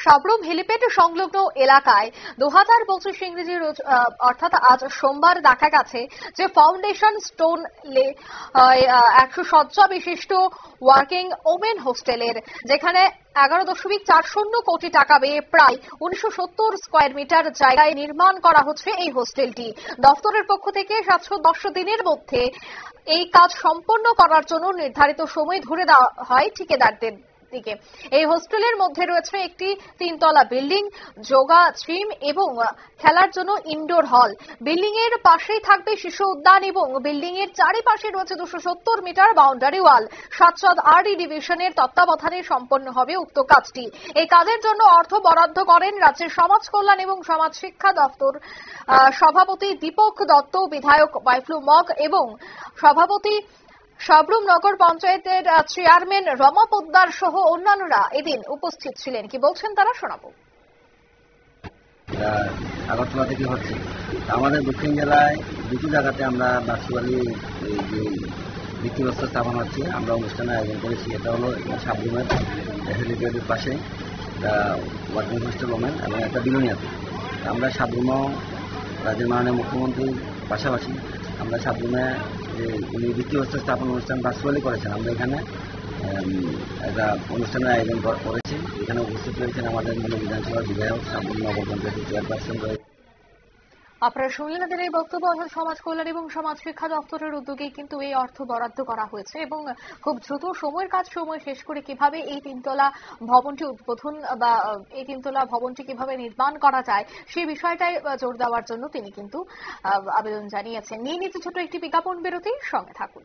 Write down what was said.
Sabroom helipad সংলগ্ন এলাকায় 2025 ইংরেজি অর্থাৎ আজ সোমবার দেখা গেছে যে ফাউন্ডেশন স্টোন 100 শয্যা বিশিষ্ট ওয়ার্কিং ওমেন হোস্টেলের, যেখানে 11.40 কোটি টাকা ব্যয়ে প্রায় 1970 স্কয়ার মিটার জায়গায় নির্মাণ করা হচ্ছে এই হোস্টেলটি। দপ্তরের পক্ষ থেকে 710 দিনের মধ্যে এই কাজ সম্পন্ন করার জন্য নির্ধারিত সময় ধরে দেওয়া হয় ঠিকাদারদের দিকে। এই হোস্টেলের মধ্যে রয়েছে একটি 3 তলা বিল্ডিং, যোগা জিম এবং খেলার জন্য ইনডোর হল। বিল্ডিং এর পাশেই থাকবে শিশু উদ্যান এবং বিল্ডিং এর চারিপাশে রয়েছে 270 মিটার বাউন্ডারি ওয়াল। সাতসাদ আরডি ডিভিশনের তত্ত্বাবধানে সম্পন্ন হবে উক্ত কাজটি। এই কাজের জন্য অর্থ বরাদ্দ করেন রাজ্যের সমাজ কল্যাণ এবং সমাজ শিক্ষা দপ্তর সভাপতি দীপক দত্ত, বিধায়ক বাইফ্লু মগ এবং সভাপতি সাবরুম নগর পঞ্চায়েতের চেয়ারম্যান রমা পোদ্দার সহ অন্যান্যরা এদিন উপস্থিত ছিলেন। কি বলছেন তারা শোনাবো। আগরতলা থেকে হচ্ছে আমাদের দক্ষিণ জেলায় দুটো জায়গাতে আমরা ভার্চুয়ালি যে ভিত্তিপ্রস্তর স্থাপন হচ্ছে আমরা অনুষ্ঠানের আয়োজন করেছি। এটা হলো সাবরুমের হেলিপ্যাডের পাশে ওয়ার্কিং হোস্টেল ওমেন এবং একটা বিলোনিয়াতে। আমরা সাবরুমও রাজ্যের মাননীয় মুখ্যমন্ত্রীর পাশাপাশি আমরা সাবরুমে যে উনি ভিত্তিপ্রস্তর স্থাপন অনুষ্ঠান ভার্চুয়ালি করেছেন, আমরা এখানে একটা অনুষ্ঠানের আয়োজন করেছি। এখানে উপস্থিত রয়েছেন আমাদের বিধানসভার বিধায়ক, সাবরুম নগর পঞ্চায়েতের চেয়ারপারসন রয়েছে। আপনারা শুনলেন এদের এই বক্তব্য। সমাজ কল্যাণ এবং সমাজ শিক্ষা দপ্তরের উদ্যোগে কিন্তু এই অর্থ বরাদ্দ করা হয়েছে এবং খুব দ্রুত সময় শেষ করে কিভাবে এই তিনতলা ভবনটি উদ্বোধন বা এই তিনতলা ভবনটি কিভাবে নির্মাণ করা যায় সেই বিষয়টাই জোর দেওয়ার জন্য তিনি কিন্তু আবেদন জানিয়েছেন। নিয়ে নিতে ছোট একটি বিজ্ঞাপন বিরতির সঙ্গে থাকুন।